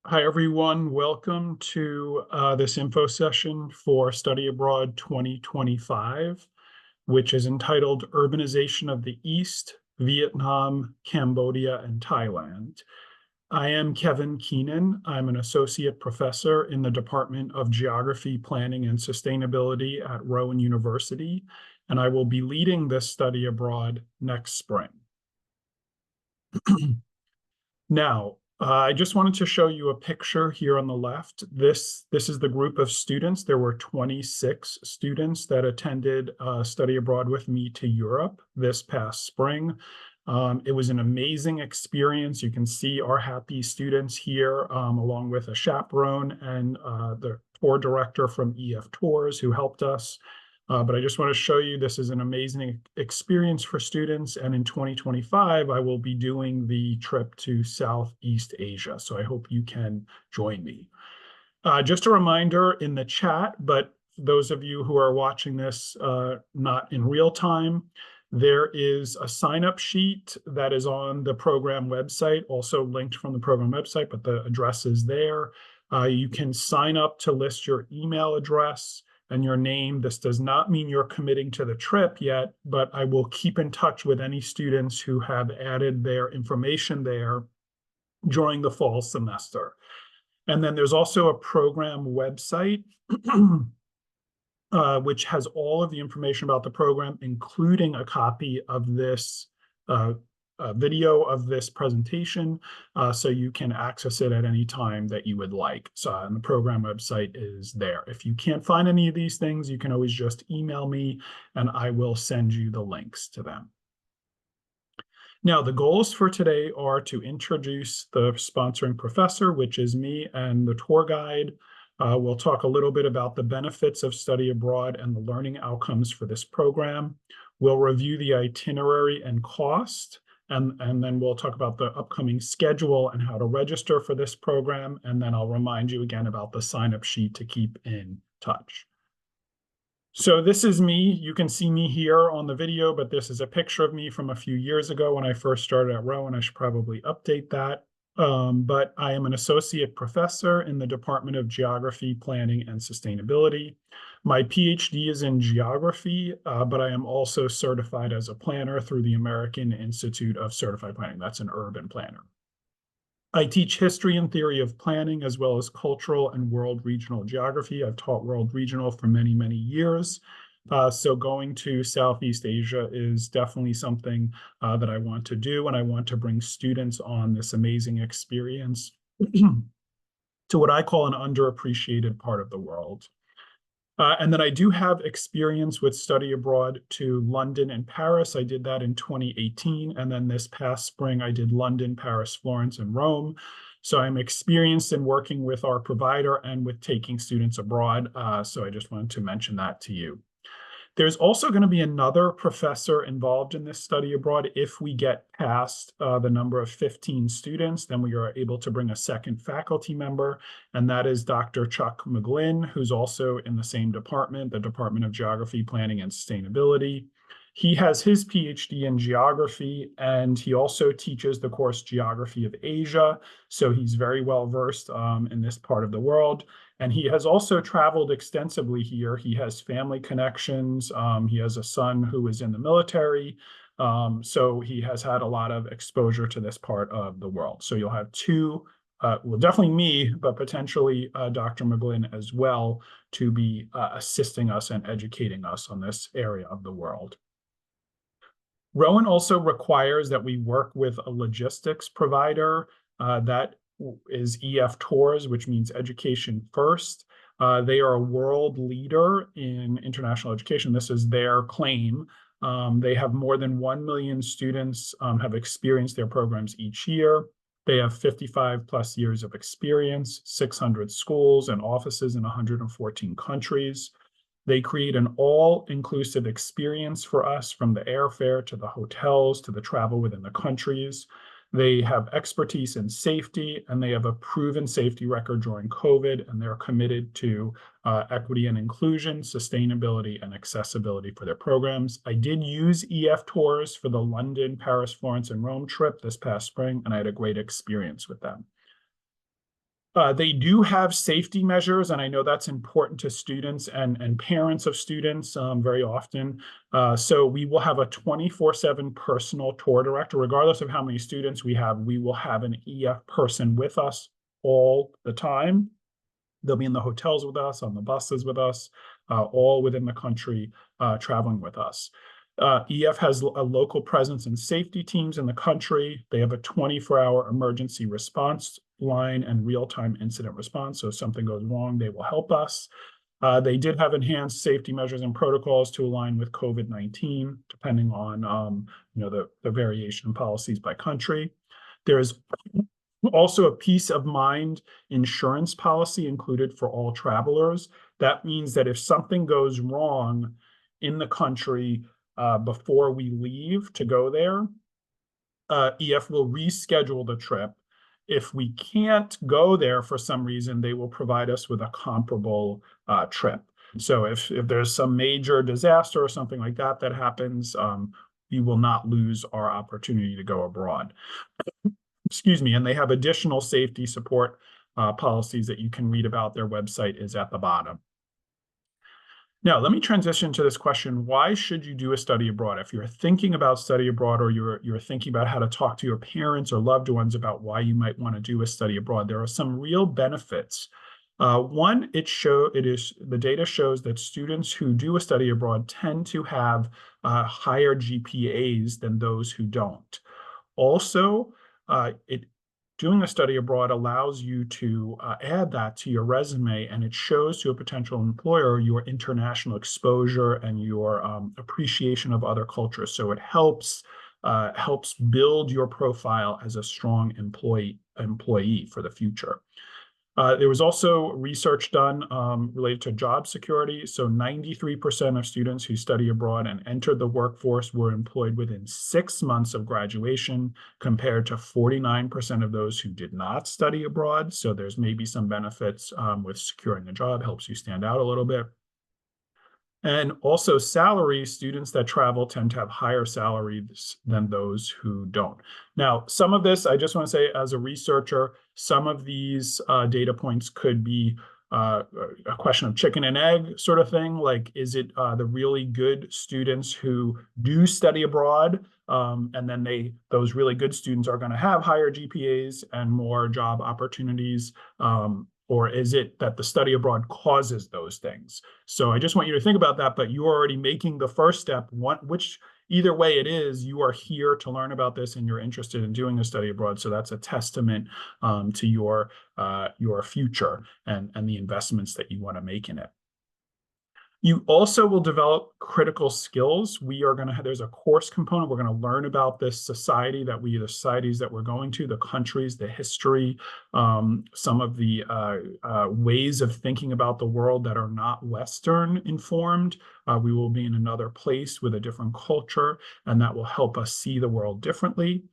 Hi, everyone. Welcome to this info session for Study Abroad 2025, which is entitled Urbanization of the East, Vietnam, Cambodia, and Thailand. I am Kevin Keenan. I'm an associate professor in the Department of Geography, Planning, and Sustainability at Rowan University, and I will be leading this study abroad next spring. Now, I just wanted to show you a picture here on the left. This is the group of students. There were 26 students that attended study abroad with me to Europe this past spring. It was an amazing experience. You can see our happy students here, along with a chaperone and the tour director from EF Tours who helped us. But I just want to show you this is an amazing experience for students. And in 2025, I will be doing the trip to Southeast Asia. So I hope you can join me. Just a reminder in the chat, but those of you who are watching this not in real time, there is a sign-up sheet that is on the program website, also linked from the program website, but the address is there. You can sign up to list your email address and your name. This does not mean you're committing to the trip yet, but I will keep in touch with any students who have added their information there during the fall semester. And then there's also a program website, which has all of the information about the program, including a copy of this video of this presentation, so you can access it at any time that you would like. So, and the program website is there. If you can't find any of these things, you can always just email me and I will send you the links to them. Now, the goals for today are to introduce the sponsoring professor, which is me, and the tour guide. We'll talk a little bit about the benefits of study abroad and the learning outcomes for this program. We'll review the itinerary and cost. And then we'll talk about the upcoming schedule and how to register for this program. And then I'll remind you again about the sign-up sheet to keep in touch. So this is me. You can see me here on the video, but this is a picture of me from a few years ago when I first started at Rowan. I should probably update that. But I am an associate professor in the Department of Geography, Planning, and Sustainability. My PhD is in geography, but I am also certified as a planner through the American Institute of Certified Planning. That's an urban planner. I teach history and theory of planning, as well as cultural and world regional geography. I've taught world regional for many, many years. So going to Southeast Asia is definitely something that I want to do, and I want to bring students on this amazing experience to what I call an underappreciated part of the world. And then I do have experience with study abroad to London and Paris. I did that in 2018. And then this past spring, I did London, Paris, Florence, and Rome. So I'm experienced in working with our provider and with taking students abroad. So I just wanted to mention that to you. There's also going to be another professor involved in this study abroad. If we get past the number of 15 students, then we are able to bring a second faculty member, and that is Dr. Chuck McGlynn, who's also in the same department, the Department of Geography, Planning, and Sustainability. He has his PhD in geography, and he also teaches the course Geography of Asia, so he's very well versed in this part of the world. And he has also traveled extensively here. He has family connections. He has a son who is in the military. So he has had a lot of exposure to this part of the world. So you'll have two, well, definitely me, but potentially Dr. McGlynn as well, to be assisting us and educating us on this area of the world. Rowan also requires that we work with a logistics provider that is EF Tours, which means education first. They are a world leader in international education. This is their claim. They have more than 1 million students have experienced their programs each year. They have 55 plus years of experience, 600 schools and offices in 114 countries. They create an all-inclusive experience for us, from the airfare to the hotels to the travel within the countries. They have expertise in safety, and they have a proven safety record during COVID, and they're committed to equity and inclusion, sustainability, and accessibility for their programs. I did use EF Tours for the London, Paris, Florence, and Rome trip this past spring, and I had a great experience with them. They do have safety measures, and I know that's important to students and parents of students very often. So we will have a 24/7 personal tour director. Regardless of how many students we have, we will have an EF person with us all the time. They'll be in the hotels with us, on the buses with us, all within the country, traveling with us. EF has a local presence and safety teams in the country. They have a 24-hour emergency response line and real-time incident response. So if something goes wrong, they will help us. They did have enhanced safety measures and protocols to align with COVID-19, depending on the variation in policies by country. There's also a peace of mind insurance policy included for all travelers. That means that if something goes wrong in the country before we leave to go there, EF will reschedule the trip. If we can't go there for some reason, they will provide us with a comparable trip. So if there's some major disaster or something like that that happens, we will not lose our opportunity to go abroad. Excuse me, and they have additional safety support policies that you can read about. Their website is at the bottom. Now, let me transition to this question. Why should you do a study abroad? If you're thinking about study abroad, or you're thinking about how to talk to your parents or loved ones about why you might want to do a study abroad, there are some real benefits. One, the data shows that students who do a study abroad tend to have higher GPAs than those who don't. Also, doing a study abroad allows you to add that to your resume, and it shows to a potential employer your international exposure and your appreciation of other cultures. So it helps build your profile as a strong employee for the future. There was also research done related to job security. So 93% of students who study abroad and entered the workforce were employed within 6 months of graduation, compared to 49% of those who did not study abroad. So there's maybe some benefits with securing a job, helps you stand out a little bit. And also salary, students that travel tend to have higher salaries than those who don't. Now, some of this, I just want to say as a researcher, some of these data points could be a question of chicken and egg sort of thing. Like, is it the really good students who do study abroad, and then those really good students are going to have higher GPAs and more job opportunities? Or is it that the study abroad causes those things? So I just want you to think about that, but you're already making the first step, which either way it is, you are here to learn about this and you're interested in doing a study abroad. So that's a testament to your future and the investments that you want to make in it. You also will develop critical skills. There's a course component. We're going to learn about the societies that we're going to, the countries, the history, some of the ways of thinking about the world that are not Western informed. We will be in another place with a different culture, and that will help us see the world differently.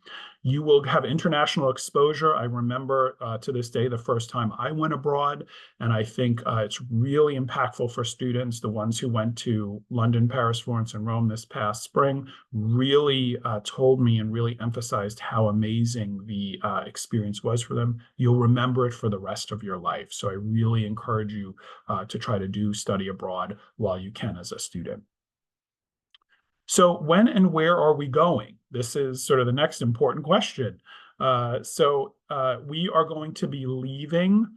You will have international exposure. I remember to this day the first time I went abroad, and I think it's really impactful for students. The ones who went to London, Paris, Florence, and Rome this past spring really told me and really emphasized how amazing the experience was for them. You'll remember it for the rest of your life. So I really encourage you to try to do study abroad while you can as a student. So when and where are we going? This is sort of the next important question. We are going to be leaving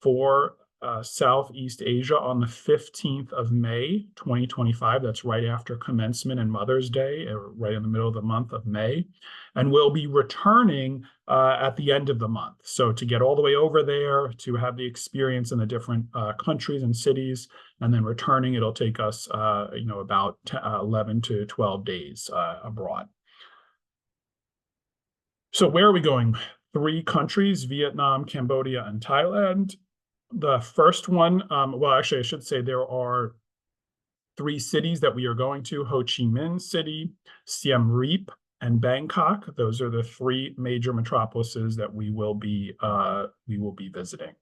for Southeast Asia on the 15th of May, 2025. That's right after commencement and Mother's Day, right in the middle of the month of May. And we'll be returning at the end of the month. So to get all the way over there, to have the experience in the different countries and cities, and then returning, it'll take us about 11 to 12 days abroad. So where are we going? 3 countries, Vietnam, Cambodia, and Thailand. The first one, well, actually, I should say there are 3 cities that we are going to: Ho Chi Minh City, Siem Reap, and Bangkok. Those are the 3 major metropolises that we will be visiting.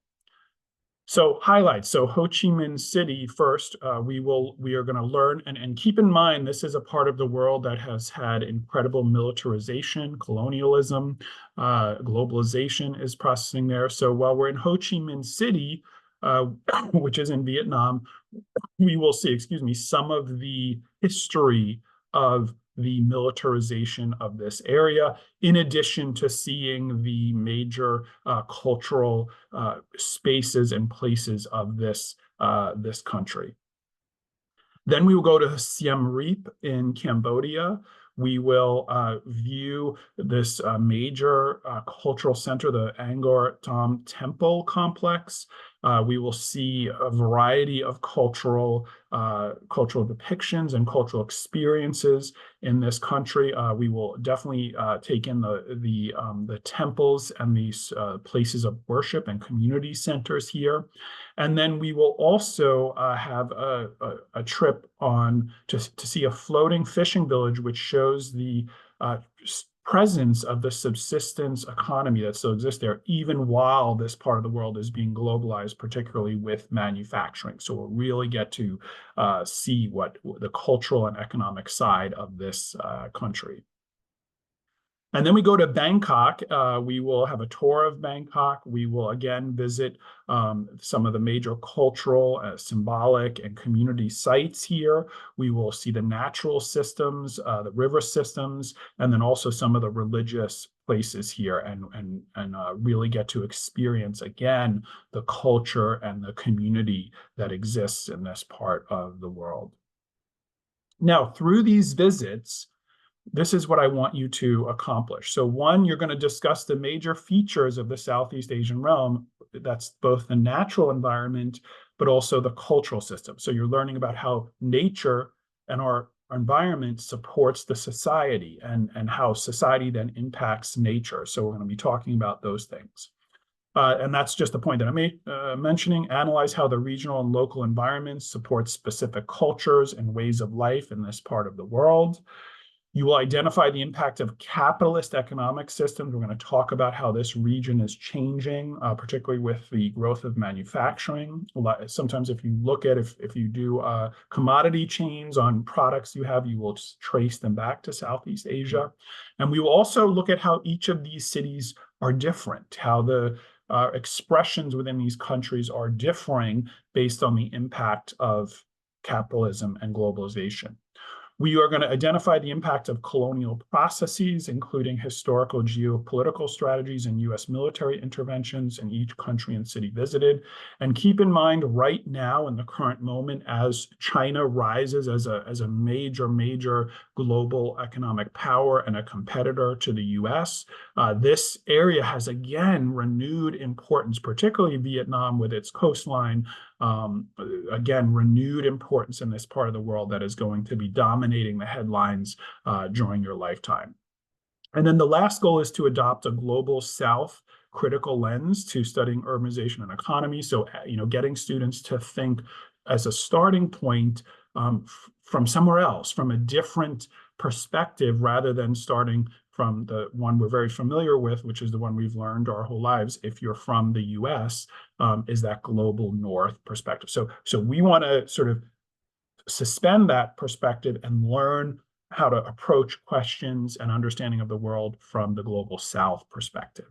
So highlights. So Ho Chi Minh City first, we are going to learn and keep in mind this is a part of the world that has had incredible militarization, colonialism, globalization is processing there. So while we're in Ho Chi Minh City, uh, which is in Vietnam, we will see, excuse me, some of the history of the militarization of this area, in addition to seeing the major cultural spaces and places of this country. Then we will go to Siem Reap in Cambodia. We will view this major cultural center, the Angkor Thom Temple complex. We will see a variety of cultural depictions and cultural experiences in this country. We will definitely take in the temples and these places of worship and community centers here. And then we will also have a trip on to see a floating fishing village, which shows the presence of the subsistence economy that still exists there, even while this part of the world is being globalized, particularly with manufacturing. So we'll really get to see what the cultural and economic side of this country. And then we go to Bangkok. We will have a tour of Bangkok. We will again visit some of the major cultural, symbolic, and community sites here. We will see the natural systems, the river systems, and then also some of the religious places here, and really get to experience again the culture and the community that exists in this part of the world. Now, through these visits, this is what I want you to accomplish. So one, you're going to discuss the major features of the Southeast Asian realm. That's both the natural environment, but also the cultural system. So you're learning about how nature and our environment supports the society and how society then impacts nature. So we're going to be talking about those things. And that's just the point that I'm mentioning. Analyze how the regional and local environments support specific cultures and ways of life in this part of the world. You will identify the impact of capitalist economic systems. We're going to talk about how this region is changing, particularly with the growth of manufacturing. Sometimes if you look at, if you do commodity chains on products you have, you will just trace them back to Southeast Asia. And we will also look at how each of these cities are different, how the expressions within these countries are differing based on the impact of capitalism and globalization. We are going to identify the impact of colonial processes, including historical geopolitical strategies and U.S. military interventions in each country and city visited. And keep in mind, right now, in the current moment, as China rises as a major global economic power and a competitor to the U.S., this area has again renewed importance, particularly Vietnam with its coastline. Again, renewed importance in this part of the world that is going to be dominating the headlines during your lifetime. And then the last goal is to adopt a global South critical lens to studying urbanization and economy. So, getting students to think as a starting point from somewhere else, from a different perspective, rather than starting from the one we're very familiar with, which is the one we've learned our whole lives. If you're from the US, is that global North perspective. So we want to sort of suspend that perspective and learn how to approach questions and understanding of the world from the global South perspective.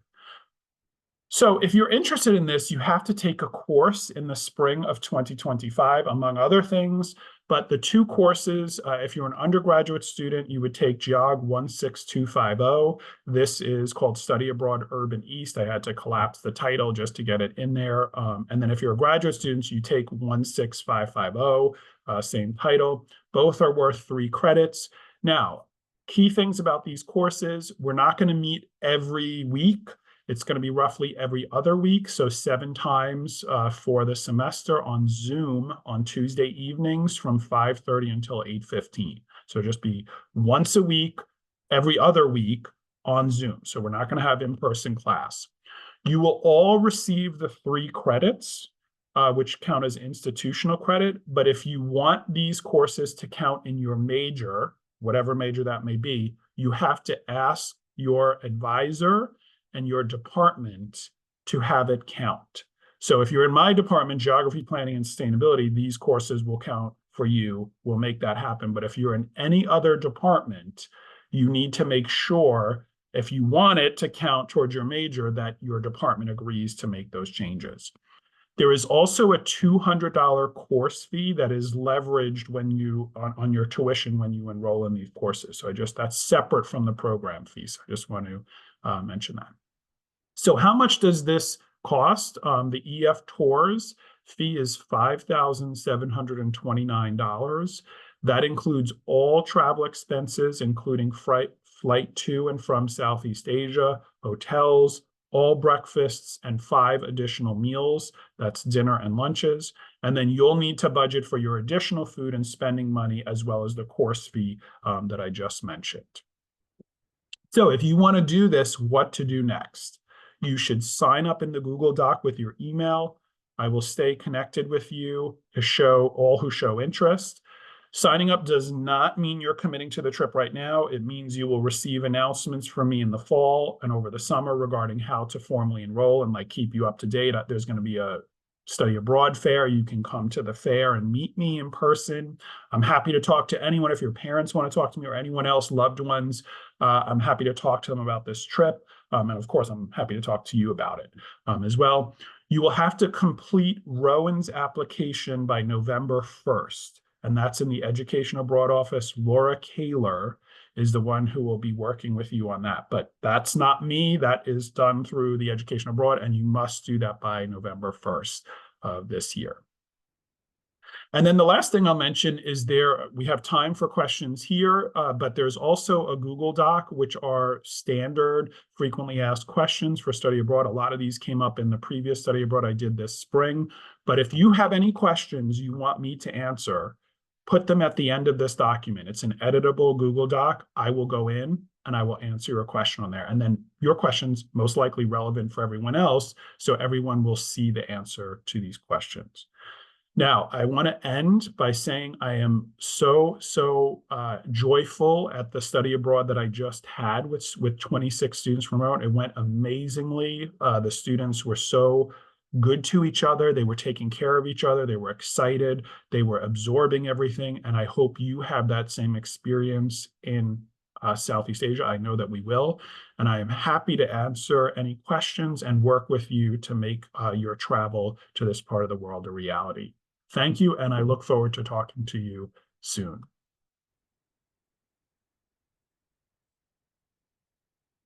So if you're interested in this, you have to take a course in the spring of 2025, among other things. But the two courses, if you're an undergraduate student, you would take GEOG 16250. This is called Study Abroad Urban East. I had to collapse the title just to get it in there. And then if you're a graduate student, you take 16550, same title. Both are worth 3 credits. Now, key things about these courses, we're not going to meet every week. It's going to be roughly every other week, so 7 times for the semester on Zoom on Tuesday evenings from 5:30 until 8:15. So just be once a week, every other week on Zoom. So we're not going to have in-person class. You will all receive the 3 credits, which count as institutional credit. But if you want these courses to count in your major, whatever major that may be, you have to ask your advisor and your department to have it count. So if you're in my department, geography, planning, and sustainability, these courses will count for you, will make that happen. But if you're in any other department, you need to make sure, if you want it to count towards your major, that your department agrees to make those changes. There is also a $200 course fee that is leveraged when you on your tuition when you enroll in these courses. So that's separate from the program fees. I just want to mention that. So how much does this cost? The EF Tours fee is $5,729. That includes all travel expenses, including flight to and from Southeast Asia, hotels, all breakfasts, and 5 additional meals. That's dinner and lunches. And then you'll need to budget for your additional food and spending money, as well as the course fee that I just mentioned. So if you want to do this, what to do next? You should sign up in the Google Doc with your email. I will stay connected with you to show all who show interest. Signing up does not mean you're committing to the trip right now. It means you will receive announcements from me in the fall and over the summer regarding how to formally enroll and keep you up to date. There's going to be a study abroad fair. You can come to the fair and meet me in person. I'm happy to talk to anyone. If your parents want to talk to me or anyone else, loved ones, I'm happy to talk to them about this trip. And of course, I'm happy to talk to you about it as well. You will have to complete Rowan's application by November 1st. And that's in the Education Abroad office. Laura Kaler is the one who will be working with you on that. But that's not me. That is done through the Education Abroad, and you must do that by November 1st of this year. And then the last thing I'll mention is we have time for questions here, but there's also a Google Doc, which are standard frequently asked questions for study abroad. A lot of these came up in the previous study abroad I did this spring. But if you have any questions you want me to answer, put them at the end of this document. It's an editable Google Doc. I will go in and I will answer your question on there. And then your question's most likely relevant for everyone else, so everyone will see the answer to these questions. Now, I want to end by saying I am so joyful at the study abroad that I just had with 26 students from Rhode. It went amazingly. The students were so good to each other. They were taking care of each other. They were excited. They were absorbing everything. And I hope you have that same experience in Southeast Asia. I know that we will. And I am happy to answer any questions and work with you to make your travel to this part of the world a reality. Thank you, and I look forward to talking to you soon.